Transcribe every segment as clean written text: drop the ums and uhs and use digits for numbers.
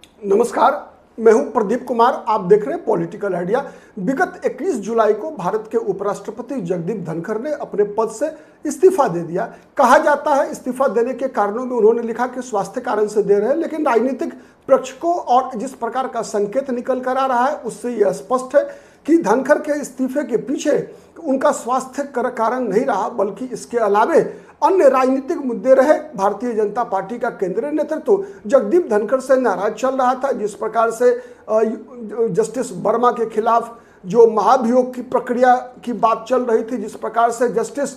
नमस्कार, मैं हूं प्रदीप कुमार। आप देख रहे हैं पॉलिटिकल आइडिया। विगत 21 जुलाई को भारत के उपराष्ट्रपति जगदीप धनखड़ ने अपने पद से इस्तीफा दे दिया। कहा जाता है इस्तीफा देने के कारणों में उन्होंने लिखा कि स्वास्थ्य कारण से दे रहे हैं, लेकिन राजनीतिक प्रेक्षकों और जिस प्रकार का संकेत निकल कर आ रहा है उससे यह स्पष्ट है कि धनखड़ के इस्तीफे के पीछे उनका स्वास्थ्य कारण नहीं रहा, बल्कि इसके अलावे अन्य राजनीतिक मुद्दे रहे। भारतीय जनता पार्टी का केंद्रीय नेतृत्व जगदीप धनखड़ से नाराज चल रहा था। जिस प्रकार से जस्टिस वर्मा के खिलाफ जो महाभियोग की प्रक्रिया की बात चल रही थी, जिस प्रकार से जस्टिस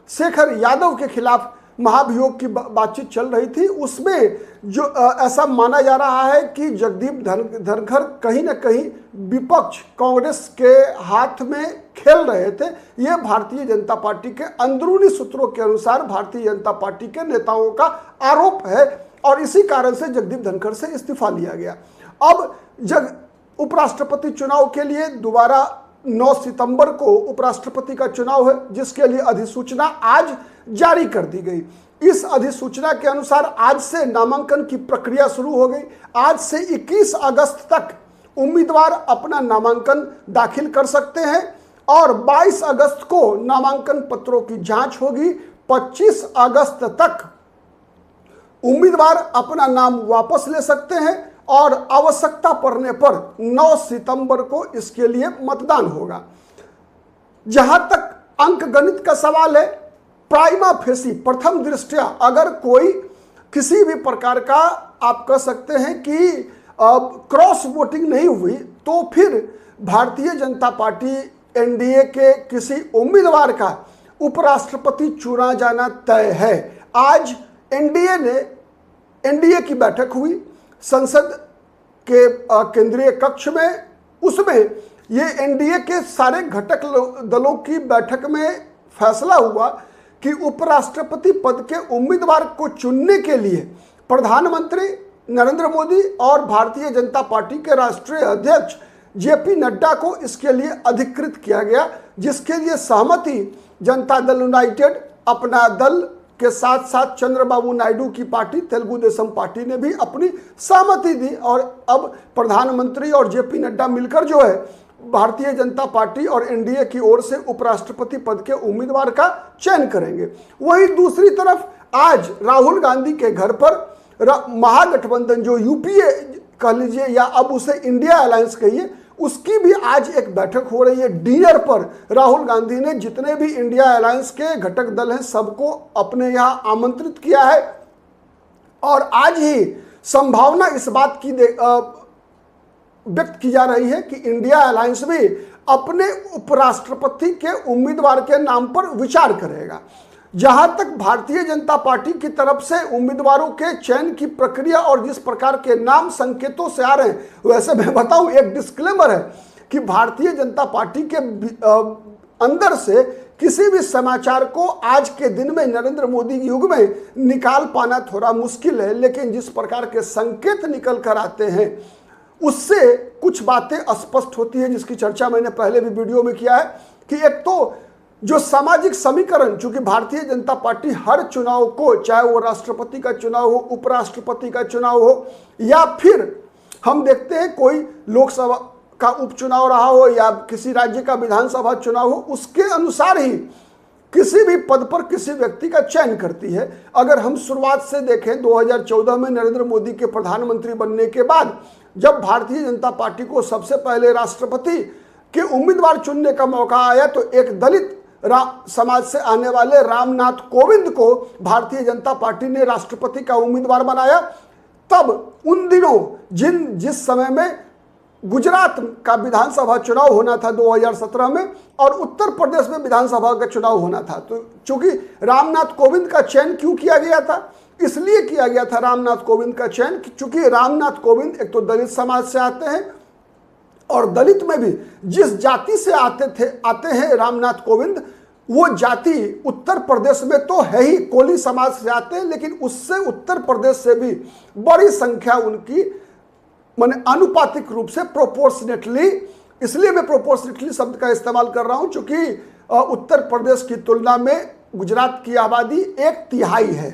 शेखर यादव के खिलाफ महाभियोग की बातचीत चल रही थी, उसमें जो ऐसा माना जा रहा है कि जगदीप धनखड़ कहीं ना कहीं विपक्ष कांग्रेस के हाथ में खेल रहे थे। यह भारतीय जनता पार्टी के अंदरूनी सूत्रों के अनुसार भारतीय जनता पार्टी के नेताओं का आरोप है और इसी कारण से जगदीप धनखड़ से इस्तीफा लिया गया। अब उपराष्ट्रपति चुनाव के लिए दोबारा 9 सितंबर को उपराष्ट्रपति का चुनाव है, जिसके लिए अधिसूचना आज जारी कर दी गई। इस अधिसूचना के अनुसार आज से नामांकन की प्रक्रिया शुरू हो गई। आज से 21 अगस्त तक उम्मीदवार अपना नामांकन दाखिल कर सकते हैं और 22 अगस्त को नामांकन पत्रों की जांच होगी। 25 अगस्त तक उम्मीदवार अपना नाम वापस ले सकते हैं और आवश्यकता पड़ने पर 9 सितंबर को इसके लिए मतदान होगा। जहां तक अंकगणित का सवाल है, प्राइमा फेसी प्रथम दृष्टया अगर कोई किसी भी प्रकार का आप कह सकते हैं कि क्रॉस वोटिंग नहीं हुई, तो फिर भारतीय जनता पार्टी एनडीए के किसी उम्मीदवार का उपराष्ट्रपति चुना जाना तय है। आज एनडीए की बैठक हुई संसद के केंद्रीय कक्ष में। उसमें ये एनडीए के सारे घटक दलों की बैठक में फैसला हुआ कि उपराष्ट्रपति पद के उम्मीदवार को चुनने के लिए प्रधानमंत्री नरेंद्र मोदी और भारतीय जनता पार्टी के राष्ट्रीय अध्यक्ष जेपी नड्डा को इसके लिए अधिकृत किया गया, जिसके लिए सहमति जनता दल यूनाइटेड अपना दल के साथ साथ चंद्रबाबू नायडू की पार्टी तेलुगु देशम पार्टी ने भी अपनी सहमति दी। और अब प्रधानमंत्री और जेपी नड्डा मिलकर जो है भारतीय जनता पार्टी और एनडीए की ओर से उपराष्ट्रपति पद के उम्मीदवार का चयन करेंगे। वहीं दूसरी तरफ आज राहुल गांधी के घर पर महागठबंधन जो यूपीए कह लीजिए या अब उसे इंडिया अलायंस कहिए, उसकी भी आज एक बैठक हो रही है। डिनर पर राहुल गांधी ने जितने भी इंडिया अलायंस के घटक दल हैं सबको अपने यहां आमंत्रित किया है और आज ही संभावना इस बात की व्यक्त की जा रही है कि इंडिया अलायंस भी अपने उपराष्ट्रपति के उम्मीदवार के नाम पर विचार करेगा। जहां तक भारतीय जनता पार्टी की तरफ से उम्मीदवारों के चयन की प्रक्रिया और जिस प्रकार के नाम संकेतों से आ रहे हैं, वैसे मैं बताऊं एक डिस्क्लेमर है कि भारतीय जनता पार्टी के अंदर से किसी भी समाचार को आज के दिन में नरेंद्र मोदी युग में निकाल पाना थोड़ा मुश्किल है, लेकिन जिस प्रकार के संकेत निकल कर आते हैं उससे कुछ बातें स्पष्ट होती है, जिसकी चर्चा मैंने पहले भी वीडियो में किया है कि एक तो जो सामाजिक समीकरण, चूंकि भारतीय जनता पार्टी हर चुनाव को, चाहे वो राष्ट्रपति का चुनाव हो, उपराष्ट्रपति का चुनाव हो या फिर हम देखते हैं कोई लोकसभा का उपचुनाव रहा हो या किसी राज्य का विधानसभा चुनाव हो, उसके अनुसार ही किसी भी पद पर किसी व्यक्ति का चयन करती है। अगर हम शुरुआत से देखें 2014 में नरेंद्र मोदी के प्रधानमंत्री बनने के बाद जब भारतीय जनता पार्टी को सबसे पहले राष्ट्रपति के उम्मीदवार चुनने का मौका आया तो एक दलित समाज से आने वाले रामनाथ कोविंद को भारतीय जनता पार्टी ने राष्ट्रपति का उम्मीदवार बनाया। तब उन दिनों जिस समय में गुजरात का विधानसभा चुनाव होना था 2017 में और उत्तर प्रदेश में विधानसभा का चुनाव होना था, तो चूंकि रामनाथ कोविंद का चयन क्यों किया गया था, इसलिए किया गया था रामनाथ कोविंद का चयन क्योंकि रामनाथ कोविंद एक तो दलित समाज से आते हैं और दलित में भी जिस जाति से आते हैं रामनाथ कोविंद, वो जाति उत्तर प्रदेश में तो है ही, कोली समाज से आते हैं, लेकिन उससे उत्तर प्रदेश से भी बड़ी संख्या उनकी माने अनुपातिक रूप से प्रोपोर्शनेटली, इसलिए मैं प्रोपोर्शनेटली शब्द का इस्तेमाल कर रहा हूं क्योंकि उत्तर प्रदेश की तुलना में गुजरात की आबादी 1/3 है।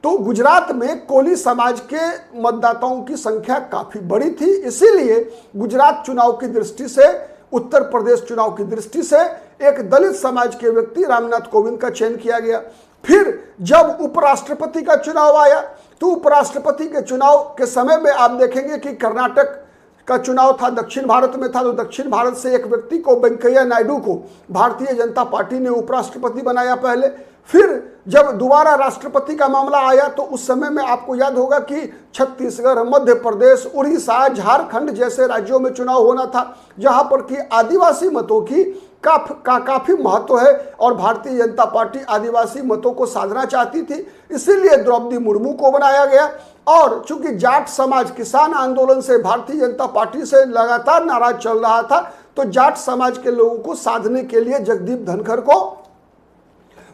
तो गुजरात में कोली समाज के मतदाताओं की संख्या काफी बड़ी थी, इसीलिए गुजरात चुनाव की दृष्टि से, उत्तर प्रदेश चुनाव की दृष्टि से एक दलित समाज के व्यक्ति रामनाथ कोविंद का चयन किया गया। फिर जब उपराष्ट्रपति का चुनाव आया तो उपराष्ट्रपति के चुनाव के समय में आप देखेंगे कि कर्नाटक का चुनाव था, दक्षिण भारत में था, तो दक्षिण भारत से एक व्यक्ति को, वेंकैया नायडू को, भारतीय जनता पार्टी ने उपराष्ट्रपति बनाया पहले। फिर जब दोबारा राष्ट्रपति का मामला आया तो उस समय में आपको याद होगा कि छत्तीसगढ़, मध्य प्रदेश, उड़ीसा, झारखंड जैसे राज्यों में चुनाव होना था, जहां पर कि आदिवासी मतों की काफी महत्व है और भारतीय जनता पार्टी आदिवासी मतों को साधना चाहती थी, इसीलिए द्रौपदी मुर्मू को बनाया गया। और चूंकि जाट समाज किसान आंदोलन से भारतीय जनता पार्टी से लगातार नाराज चल रहा था, तो जाट समाज के लोगों को साधने के लिए जगदीप धनखड़ को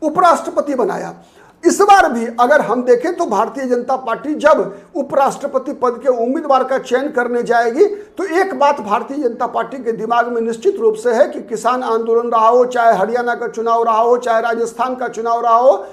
उपराष्ट्रपति बनाया। इस बार भी अगर हम देखें तो भारतीय जनता पार्टी जब उपराष्ट्रपति पद के उम्मीदवार का चयन करने जाएगी तो एक बात भारतीय जनता पार्टी के दिमाग में निश्चित रूप से है कि किसान आंदोलन रहा हो, चाहे हरियाणा का चुनाव रहा हो, चाहे राजस्थान का चुनाव रहा हो,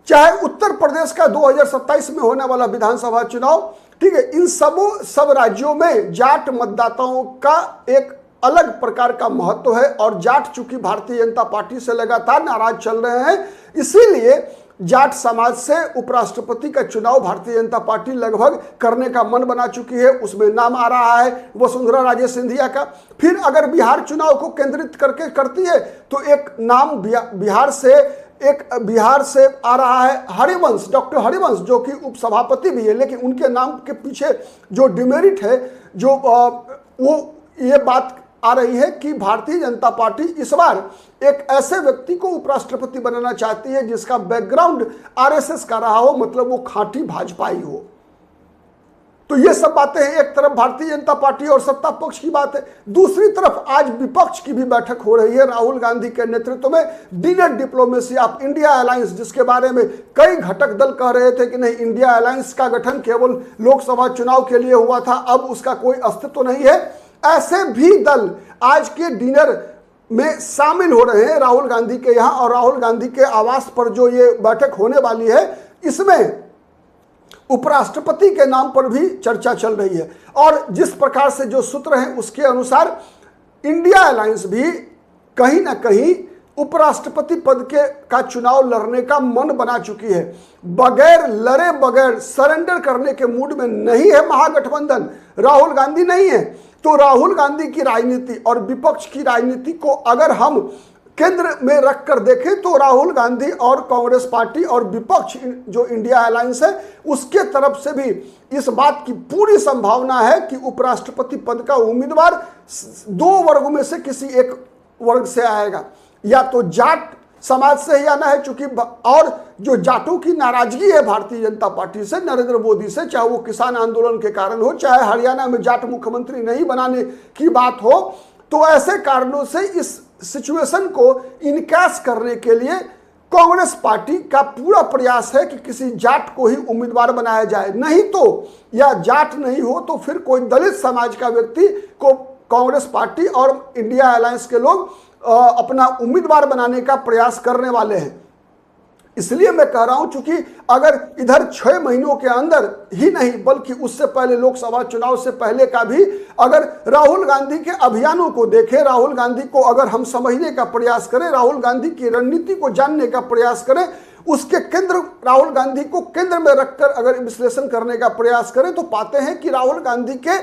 चाहे उत्तर प्रदेश का 2027 में होने वाला विधानसभा चुनाव, ठीक है, इन सब राज्यों में जाट मतदाताओं का एक अलग प्रकार का महत्व है। और जाट चूंकि भारतीय जनता पार्टी से लगातार नाराज चल रहे हैं, इसीलिए जाट समाज से उपराष्ट्रपति का चुनाव भारतीय जनता पार्टी लगभग करने का मन बना चुकी है। उसमें नाम आ रहा है वसुंधरा राजे सिंधिया का। फिर अगर बिहार चुनाव को केंद्रित करके करती है तो एक नाम बिहार से आ रहा है हरिवंश, डॉक्टर हरिवंश, जो कि उपसभापति भी है, लेकिन उनके नाम के पीछे जो डिमेरिट है, जो वो ये बात आ रही है कि भारतीय जनता पार्टी इस बार एक ऐसे व्यक्ति को उपराष्ट्रपति बनाना चाहती है जिसका बैकग्राउंड आरएसएस का रहा हो, मतलब वो खांटी भाजपाई हो। तो ये सब बातें हैं, एक तरफ भारतीय जनता पार्टी और सत्ता पक्ष की बात है, दूसरी तरफ आज विपक्ष की भी बैठक हो रही है राहुल गांधी के नेतृत्व में। Dinner diplomacy of India alliance, जिसके बारे में कई घटक दल कह रहे थे कि नहीं, इंडिया अलायंस का गठन केवल लोकसभा चुनाव के लिए हुआ था, अब उसका कोई अस्तित्व नहीं है। ऐसे भी दल आज के डिनर में शामिल हो रहे हैं राहुल गांधी के यहाँ, और राहुल गांधी के आवास पर जो ये बैठक होने वाली है इसमें उपराष्ट्रपति के नाम पर भी चर्चा चल रही है। और जिस प्रकार से जो सूत्र हैं उसके अनुसार इंडिया अलायंस भी कहीं ना कहीं उपराष्ट्रपति पद का चुनाव लड़ने का मन बना चुकी है। बगैर लड़े, बगैर सरेंडर करने के मूड में नहीं है महागठबंधन, राहुल गांधी नहीं है। तो राहुल गांधी की राजनीति और विपक्ष की राजनीति को अगर हम केंद्र में रखकर देखें तो राहुल गांधी और कांग्रेस पार्टी और विपक्ष जो इंडिया अलायंस है उसके तरफ से भी इस बात की पूरी संभावना है कि उपराष्ट्रपति पद का उम्मीदवार दो वर्गों में से किसी एक वर्ग से आएगा, या तो जाट समाज से ही आना है, चूंकि और जो जाटों की नाराजगी है भारतीय जनता पार्टी से, नरेंद्र मोदी से, चाहे वो किसान आंदोलन के कारण हो, चाहे हरियाणा में जाट मुख्यमंत्री नहीं बनाने की बात हो, तो ऐसे कारणों से इस सिचुएशन को इनकैश करने के लिए कांग्रेस पार्टी का पूरा प्रयास है कि किसी जाट को ही उम्मीदवार बनाया जाए। नहीं तो, या जाट नहीं हो तो फिर कोई दलित समाज का व्यक्ति को कांग्रेस पार्टी और इंडिया अलायंस के लोग अपना उम्मीदवार बनाने का प्रयास करने वाले हैं। इसलिए मैं कह रहा हूं, चूंकि अगर इधर 6 महीनों के अंदर ही नहीं बल्कि उससे पहले लोकसभा चुनाव से पहले का भी अगर राहुल गांधी के अभियानों को देखें, राहुल गांधी को अगर हम समझने का प्रयास करें, राहुल गांधी की रणनीति को जानने का प्रयास करें, उसके राहुल गांधी को केंद्र में रखकर अगर विश्लेषण करने का प्रयास करें तो पाते हैं कि राहुल गांधी के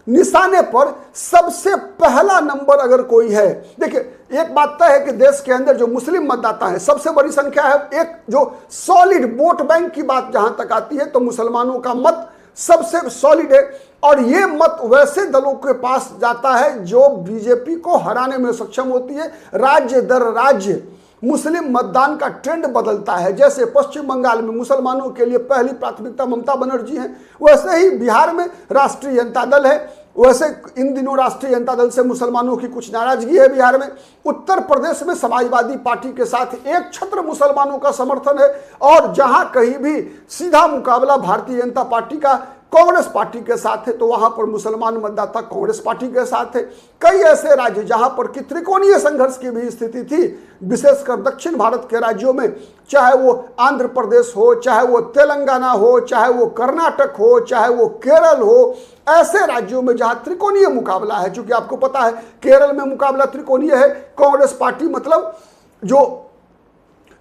निशाने पर सबसे पहला नंबर अगर कोई है, देखिए एक बात तय है कि देश के अंदर जो मुस्लिम मतदाता है सबसे बड़ी संख्या है। एक जो सॉलिड वोट बैंक की बात जहां तक आती है तो मुसलमानों का मत सबसे सॉलिड है, और ये मत वैसे दलों के पास जाता है जो बीजेपी को हराने में सक्षम होती है। राज्य दर राज्य मुस्लिम मतदान का ट्रेंड बदलता है। जैसे पश्चिम बंगाल में मुसलमानों के लिए पहली प्राथमिकता ममता बनर्जी है, वैसे ही बिहार में राष्ट्रीय जनता दल है। वैसे इन दिनों राष्ट्रीय जनता दल से मुसलमानों की कुछ नाराजगी है बिहार में। उत्तर प्रदेश में समाजवादी पार्टी के साथ एक छत्र मुसलमानों का समर्थन है, और जहां कहीं भी सीधा मुकाबला भारतीय जनता पार्टी का कांग्रेस पार्टी के साथ है, तो वहां पर मुसलमान मतदाता कांग्रेस पार्टी के साथ है। कई ऐसे राज्य जहां पर कि त्रिकोणीय संघर्ष की भी स्थिति थी, विशेषकर दक्षिण भारत के राज्यों में, चाहे वो आंध्र प्रदेश हो, चाहे वो तेलंगाना हो, चाहे वो कर्नाटक हो, चाहे वो केरल हो, ऐसे राज्यों में जहां त्रिकोणीय मुकाबला है। चूंकि आपको पता है केरल में मुकाबला त्रिकोणीय है, कांग्रेस पार्टी मतलब जो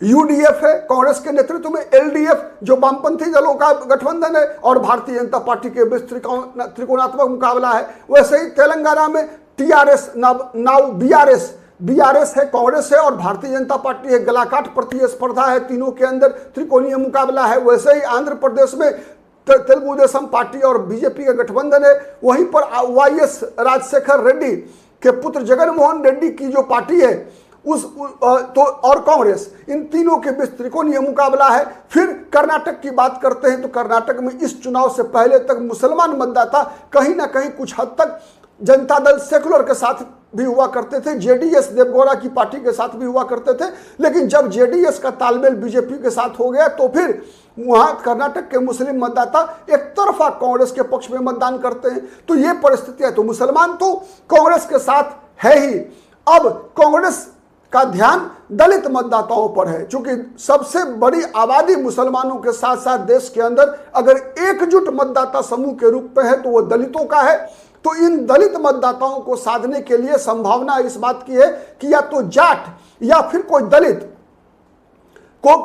यूडीएफ है कांग्रेस के नेतृत्व में, एलडीएफ जो वामपंथी दलों का गठबंधन है, और भारतीय जनता पार्टी के बीच त्रिकोणात्मक मुकाबला है। वैसे ही तेलंगाना में टीआरएस नाउ बीआरएस है, कांग्रेस है और भारतीय जनता पार्टी है, गलाकाट प्रतिस्पर्धा है, तीनों के अंदर त्रिकोणीय मुकाबला है। वैसे ही आंध्र प्रदेश में तेलुगु देशम पार्टी और बीजेपी का गठबंधन है। वहीं पर वाईएस राजशेखर रेड्डी के पुत्र जगनमोहन रेड्डी की जो पार्टी है तो और कांग्रेस, इन तीनों के बीच त्रिकोणीय मुकाबला है। फिर कर्नाटक की बात करते हैं तो कर्नाटक में इस चुनाव से पहले तक मुसलमान मतदाता कहीं ना कहीं कुछ हद तक जनता दल सेकुलर के साथ भी हुआ करते थे, जेडीएस देवगौड़ा की पार्टी के साथ भी हुआ करते थे। लेकिन जब जेडीएस का तालमेल बीजेपी के साथ हो गया तो फिर वहां कर्नाटक के मुस्लिम मतदाता एक तरफा कांग्रेस के पक्ष में मतदान करते हैं। तो ये परिस्थिति है। तो मुसलमान तो कांग्रेस के साथ है ही। अब कांग्रेस का ध्यान दलित मतदाताओं पर है, क्योंकि सबसे बड़ी आबादी मुसलमानों के साथ साथ देश के अंदर अगर एकजुट मतदाता समूह के रूप में है तो वो दलितों का है। तो इन दलित मतदाताओं को साधने के लिए संभावना इस बात की है कि या तो जाट या फिर कोई दलित को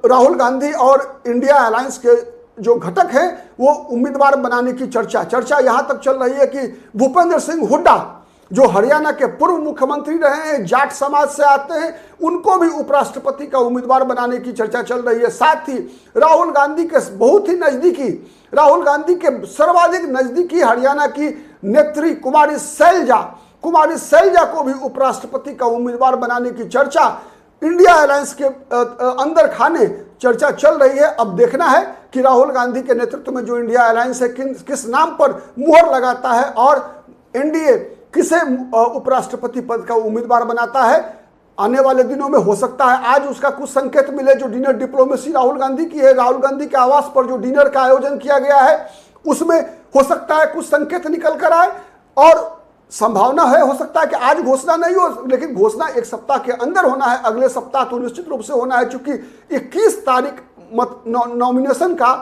राहुल गांधी और इंडिया अलायंस के जो घटक हैं वो उम्मीदवार बनाने की चर्चा यहां तक चल रही है कि भूपेंद्र सिंह हुड्डा जो हरियाणा के पूर्व मुख्यमंत्री रहे हैं, जाट समाज से आते हैं, उनको भी उपराष्ट्रपति का उम्मीदवार बनाने की चर्चा चल रही है। साथ ही राहुल गांधी के बहुत ही नजदीकी, राहुल गांधी के सर्वाधिक नजदीकी हरियाणा की नेत्री कुमारी शैलजा को भी उपराष्ट्रपति का उम्मीदवार बनाने की चर्चा इंडिया अलायंस के अंदर खाने चर्चा चल रही है। अब देखना है कि राहुल गांधी के नेतृत्व में जो इंडिया अलायंस है किस नाम पर मुहर लगाता है और एनडीए किसे उपराष्ट्रपति पद का उम्मीदवार बनाता है। आने वाले दिनों में हो सकता है आज उसका कुछ संकेत मिले। जो डिनर डिप्लोमेसी राहुल गांधी की है, राहुल गांधी के आवास पर जो डिनर का आयोजन किया गया है उसमें हो सकता है कुछ संकेत निकल कर आए, और संभावना है हो सकता है कि आज घोषणा नहीं हो, लेकिन घोषणा एक सप्ताह के अंदर होना है। अगले सप्ताह तो निश्चित रूप से होना है, क्योंकि 21 तारीख नॉमिनेशन का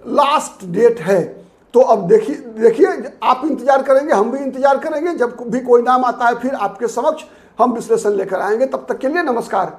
लास्ट डेट है। तो अब देखिए आप इंतजार करेंगे, हम भी इंतजार करेंगे। जब भी कोई नाम आता है फिर आपके समक्ष हम विश्लेषण लेकर आएंगे। तब तक के लिए नमस्कार।